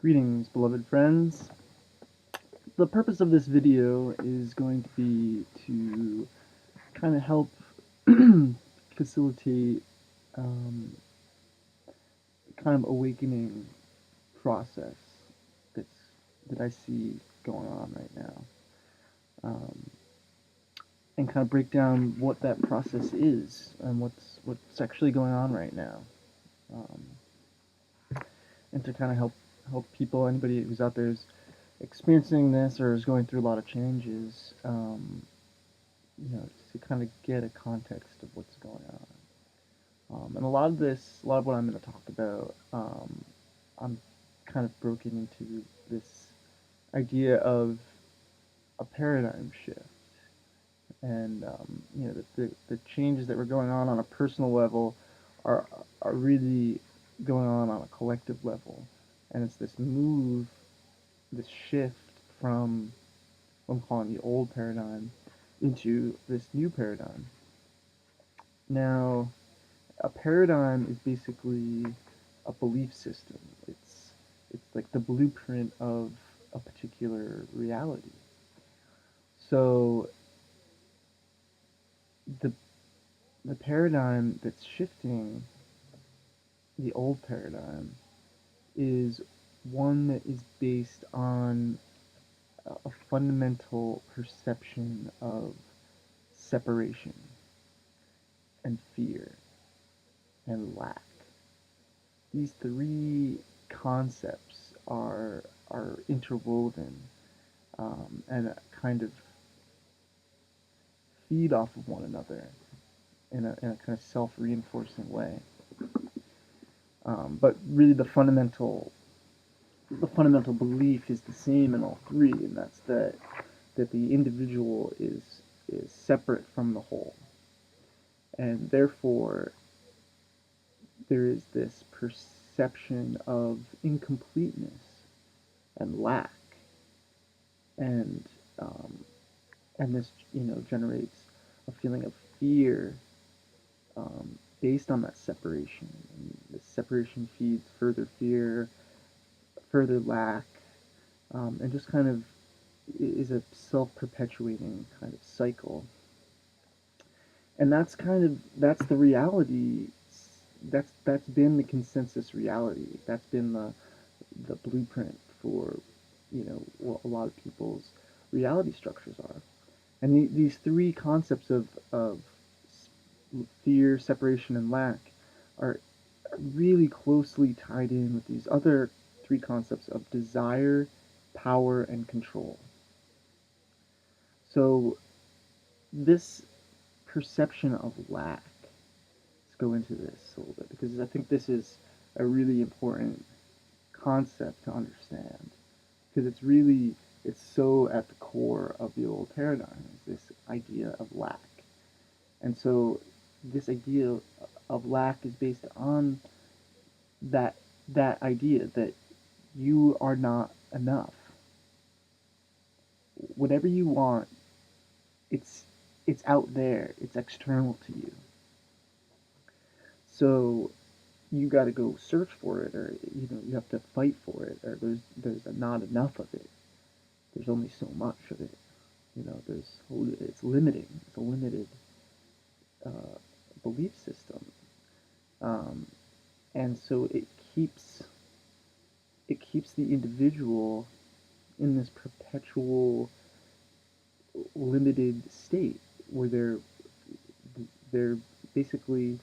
Greetings, beloved friends. The purpose of this video is going to be to kind of help facilitate um, kind of awakening process that's that I see going on right now, um, and kind of break down what that process is and what's actually going on right now, um, and to kind of help people, anybody who's out there is experiencing this or is going through a lot of changes. To kind of get a context of what's going on. And a lot of what I'm going to talk about, I'm kind of broken into this idea of a paradigm shift. And, the changes that were going on a personal level are, are really going on a collective level. And it's this move, this shift from what I'm calling the old paradigm into this new paradigm. Now, a paradigm is basically a belief system. It's like the blueprint of a particular reality. So the the paradigm that's shifting, the old paradigm, is one that is based on a fundamental perception of separation and fear and lack. These three concepts are interwoven, and kind of feed off of one another in a kind of self-reinforcing way. But really, the fundamental belief is the same in all three, and that's that the individual is separate from the whole, and therefore there is this perception of incompleteness and lack, and um, and this generates a feeling of fear, based on that separation. And this separation feeds further fear, further lack, and just kind of is a self-perpetuating kind of cycle. And that's the reality. That's been the consensus reality. That's been the blueprint for what a lot of people's reality structures are. And these three concepts of fear, separation, and lack are really closely tied in with these other three concepts of desire, power, and control. So this perception of lack, let's go into this a little bit, because I think this is a really important concept to understand, because it's so at the core of the old paradigm, is this idea of lack. And so this idea of lack is based on that that idea that you are not enough. Whatever you want, it's it's out there. It's external to you. So you got to go search for it, or you have to fight for it, or there's not enough of it. There's only so much of it. It's limiting. It's a limited uh, belief system, um, and so it keeps the individual in this perpetual limited state where they're basically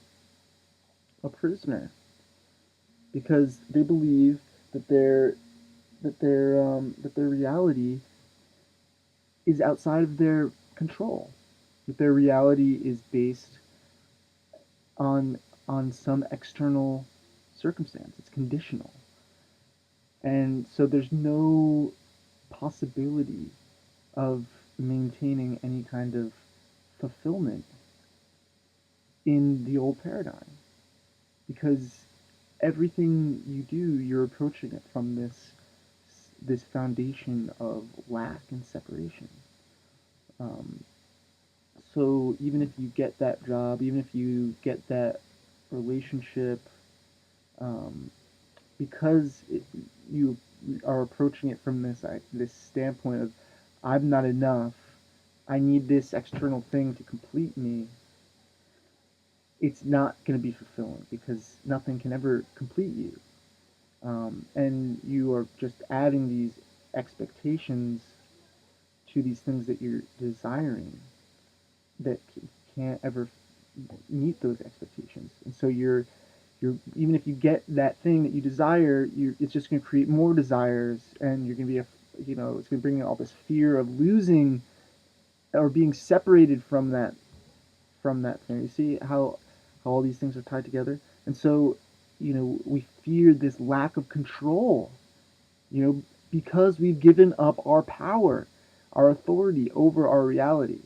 a prisoner, because they believe that their reality is outside of their control, that their reality is based on some external circumstance. It's conditional, and so there's no possibility of maintaining any kind of fulfillment in the old paradigm, because everything you do, you're approaching it from this foundation of lack and separation. Um, so even if you get that job, even if you get that relationship, um, because are approaching it from this standpoint of I'm not enough, I need this external thing to complete me, it's not going to be fulfilling because nothing can ever complete you. And you are just adding these expectations to these things that you're desiring that can't ever meet those expectations. And so you're even if you get that thing that you desire, it's just going to create more desires, and you're going to be it's going to bring all this fear of losing or being separated from that thing. You see how all these things are tied together, and so we fear this lack of control, because we've given up our power, our authority over our reality.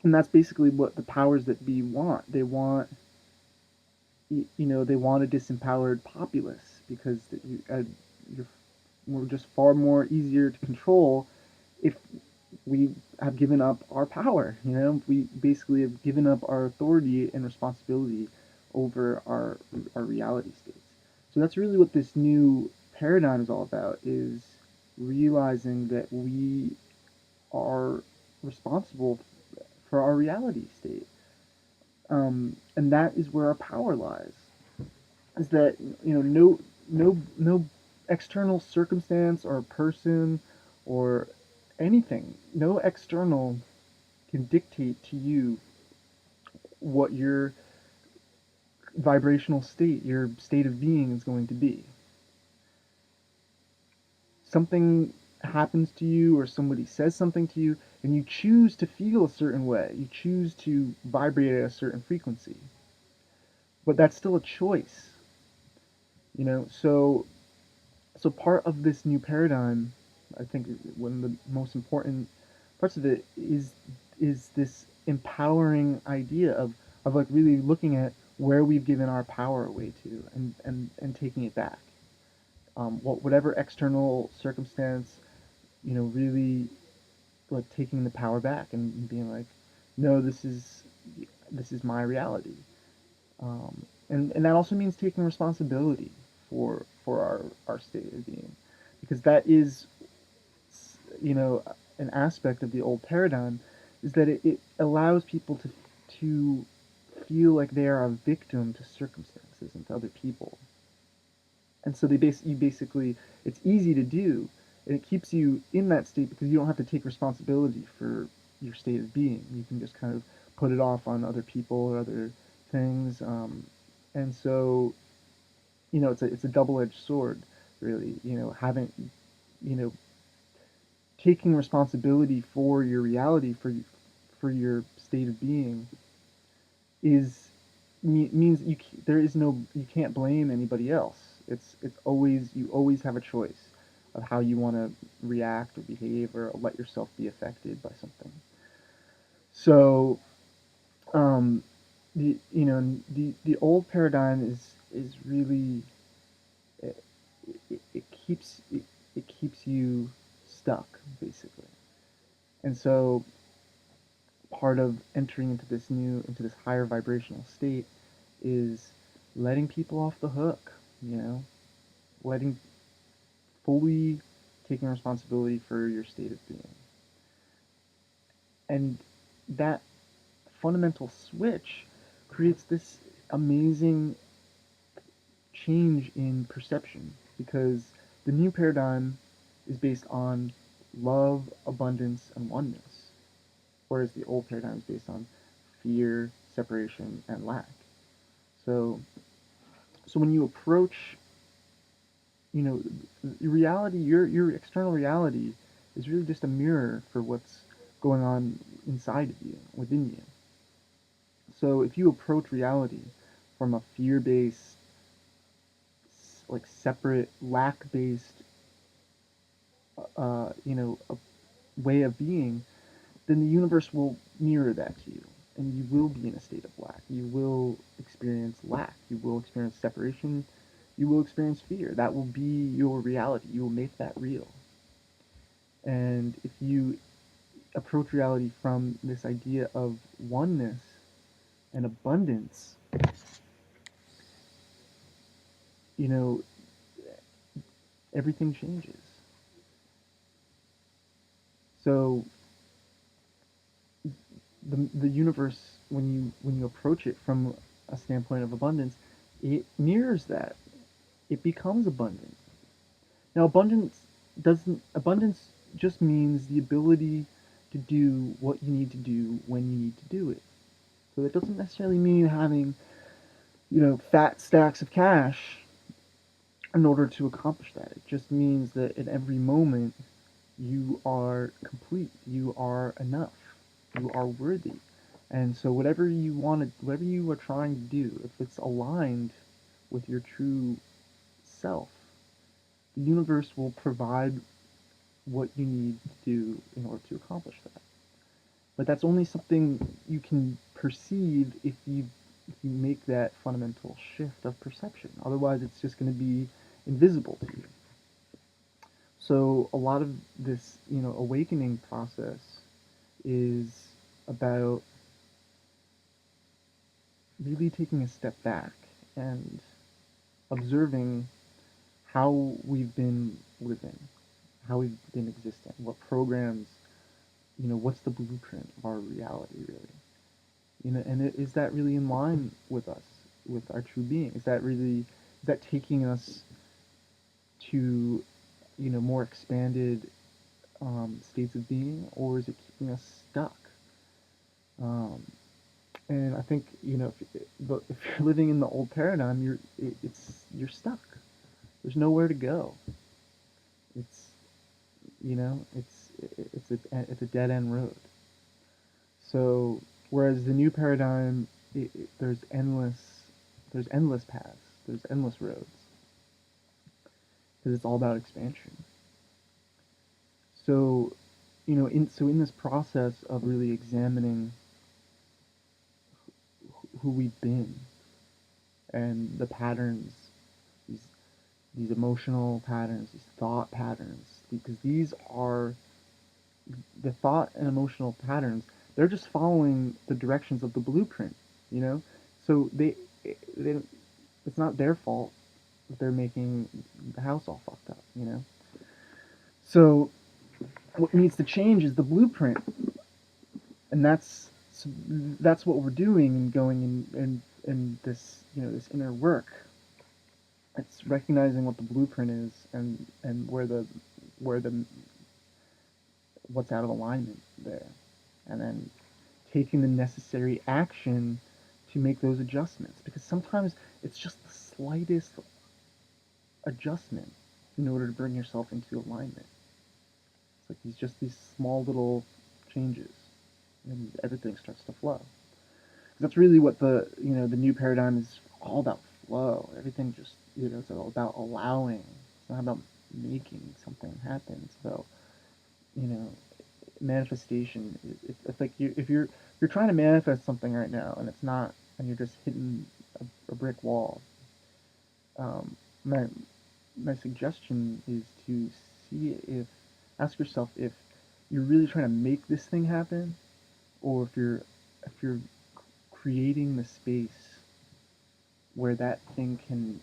And that's basically what the powers that be want. They want, they want a disempowered populace because you're, we're just far more easier to control if we have given up our power. We basically have given up our authority and responsibility over our reality states. So that's really what this new paradigm is all about: is realizing that we are responsible for our reality state, and that is where our power lies. Is that no external circumstance or person or anything, no external can dictate to you what your vibrational state, your state of being is going to be. Something happens to you or somebody says something to you and you choose to feel a certain way. You choose to vibrate at a certain frequency. But that's still a choice. So part of this new paradigm, I think one of the most important parts of it is this empowering idea of like really looking at where we've given our power away to, and taking it back. Whatever external circumstance, really like taking the power back and being like, no, this is my reality. And that also means taking responsibility for our state of being, because that is, an aspect of the old paradigm, is that it allows people to feel like they are a victim to circumstances and to other people. And so you basically, it's easy to do, and it keeps you in that state because you don't have to take responsibility for your state of being. You can just kind of put it off on other people or other things. And so, it's a double-edged sword, really. Having, you know, taking responsibility for your reality, for your state of being, is means you can't blame anybody else. It's always, you always have a choice of how you want to react or behave or let yourself be affected by something. So, um, the old paradigm is really, it keeps you stuck, basically. And so part of entering into this higher vibrational state is letting people off the hook, letting fully taking responsibility for your state of being. And that fundamental switch creates this amazing change in perception, because the new paradigm is based on love, abundance, and oneness, whereas the old paradigm is based on fear, separation, and lack. So, so when you approach, you know, reality, your external reality is really just a mirror for what's going on inside of you, within you. So if you approach reality from a fear-based, like separate, lack-based, a way of being, then the universe will mirror that to you, and you will be in a state of lack. You will experience lack. You will experience separation. You will experience fear. That will be your reality. You will make that real. And if you approach reality from this idea of oneness and abundance, you know, everything changes. So the universe, when you approach it from a standpoint of abundance, it mirrors that. It becomes abundant. Now, abundance just means the ability to do what you need to do when you need to do it. So it doesn't necessarily mean having, fat stacks of cash in order to accomplish that. It just means that at every moment you are complete, you are enough, you are worthy. And so whatever you are trying to do, if it's aligned with your true self, the universe will provide what you need to do in order to accomplish that. But that's only something you can perceive if you make that fundamental shift of perception. Otherwise, it's just going to be invisible to you. So a lot of this, awakening process is about really taking a step back and observing how we've been living, how we've been existing, what programs, what's the blueprint of our reality really? And is that really in line with us, with our true being? Is that taking us to, more expanded states of being, or is it keeping us stuck? Um, and I think, if you're living in the old paradigm, you're stuck. There's nowhere to go. It's it's a dead end road. So whereas the new paradigm, there's endless paths, there's endless roads, because it's all about expansion. So in this process of really examining who we've been and the patterns, these these emotional patterns, these thought patterns, because these are the thought and emotional patterns. They're just following the directions of the blueprint, you know. So they it's not their fault that they're making the house all fucked up, you know. So what needs to change is the blueprint, and that's what we're doing and going in this this inner work. It's recognizing what the blueprint is and where the what's out of alignment there, and then taking the necessary action to make those adjustments, because sometimes it's just the slightest adjustment in order to bring yourself into alignment. It's like these small little changes, and everything starts to flow. That's really what the new paradigm is all about. Flow. Everything just it's all about allowing. It's not about making something happen. It's about you know manifestation. It's like if you're trying to manifest something right now and it's not, and you're just hitting a brick wall. Um, my my suggestion is to see if ask yourself if you're really trying to make this thing happen, or if you're creating the space where that thing can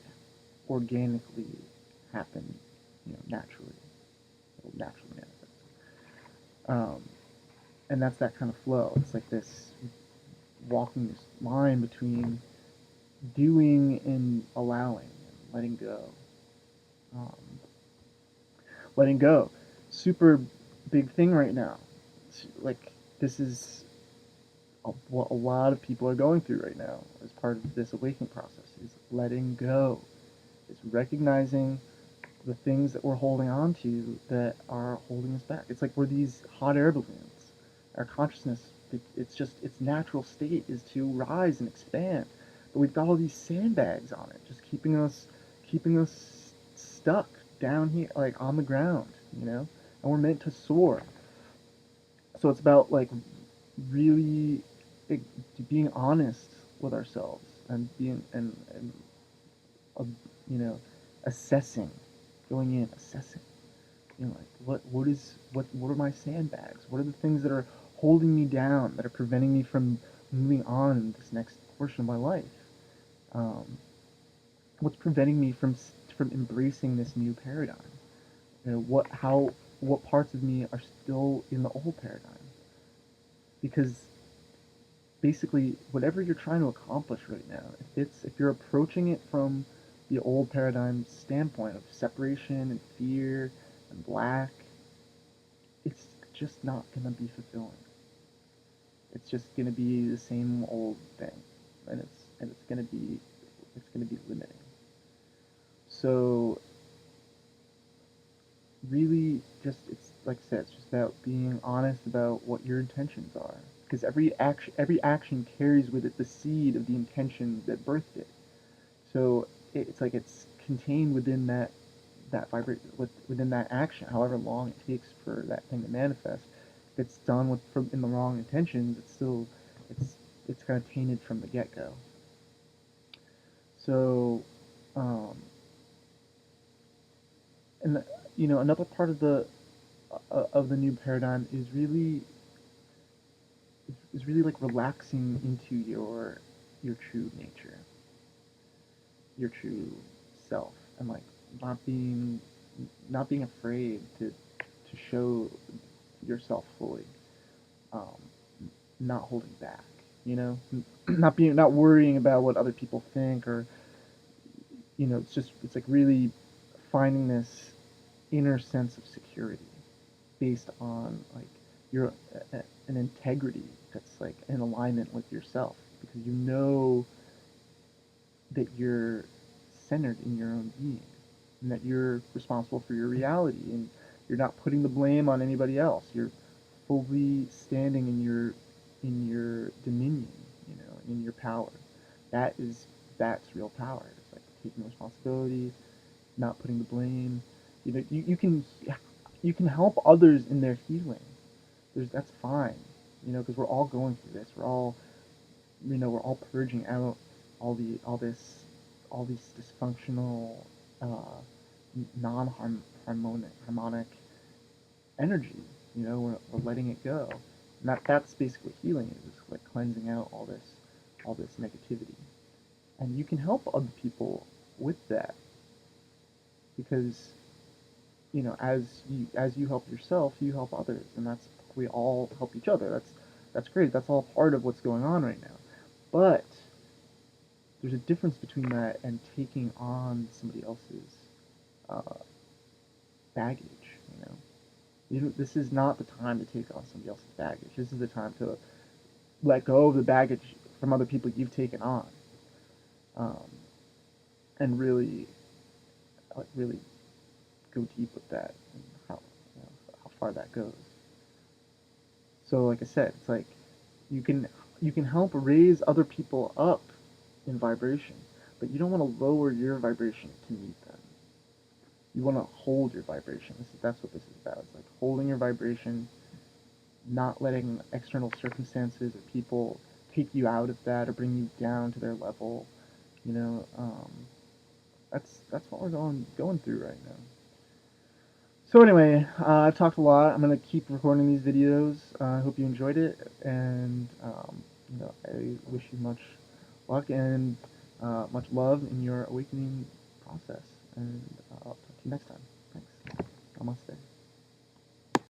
organically happen, naturally. It'll naturally manifest. Um, and that's that kind of flow. It's like this walking this line between doing and allowing, and letting go. Um, letting go, super big thing right now. Like this is what a lot of people are going through right now as part of this awakening process is letting go. It's recognizing the things that we're holding on to that are holding us back. It's like we're these hot air balloons. Our consciousness, its natural state is to rise and expand, but we've got all these sandbags on it, just keeping us stuck down here, like on the ground, and we're meant to soar. So it's about like really like, being honest with ourselves and being and uh, you know assessing, going in assessing, like what are my sandbags, what are the things that are holding me down, that are preventing me from moving on in this next portion of my life. um, what's preventing me from embracing this new paradigm? You know, what parts of me are still in the old paradigm? Because basically, whatever you're trying to accomplish right now, if you're approaching it from the old paradigm standpoint of separation and fear and black, it's just not gonna be fulfilling. It's just gonna be the same old thing, and it's gonna be limiting. So really, just it's like I said, it's just about being honest about what your intentions are, because every action carries with it the seed of the intention that birthed it. So it's like it's contained within within that action, however long it takes for that thing to manifest. If it's done in the wrong intentions, it's it's kind of tainted from the get go. So, um, and you know, another part of the new paradigm is really like relaxing into your true nature, your true self, and like not being not being afraid to show yourself fully, um, not holding back, you know, not worrying about what other people think, or you know, it's like really finding this inner sense of security based on like your an integrity that's like in alignment with yourself, because you know that you're centered in your own being, and that you're responsible for your reality, and you're not putting the blame on anybody else. You're fully standing in your dominion, you know, in your power. That's real power. It's like taking responsibility, not putting the blame. You know, you can help others in their healing. That's fine, you know, because we're all going through this. We're all purging out all the all these dysfunctional, uh, harmonic energy. You know, we're letting it go, and that's basically what healing is. It's like cleansing out all this negativity, and you can help other people with that, because you know, as you help yourself, you help others, and that's we all help each other. That's great. That's all part of what's going on right now. But there's a difference between that and taking on somebody else's uh, baggage. This is not the time to take on somebody else's baggage. This is the time to let go of the baggage from other people you've taken on, um, and really go deep with that, and how far that goes. So, like I said, it's like you can you can help raise other people up in vibration, but you don't want to lower your vibration to meet them. You want to hold your vibration. That's what this is about. It's like holding your vibration, not letting external circumstances or people take you out of that or bring you down to their level. You know, that's what we're going through right now. So anyway, I've talked a lot. I'm gonna keep recording these videos. I hope you enjoyed it, and you know, I wish you much luck and much love in your awakening process. And I'll talk to you next time. Thanks. Namaste.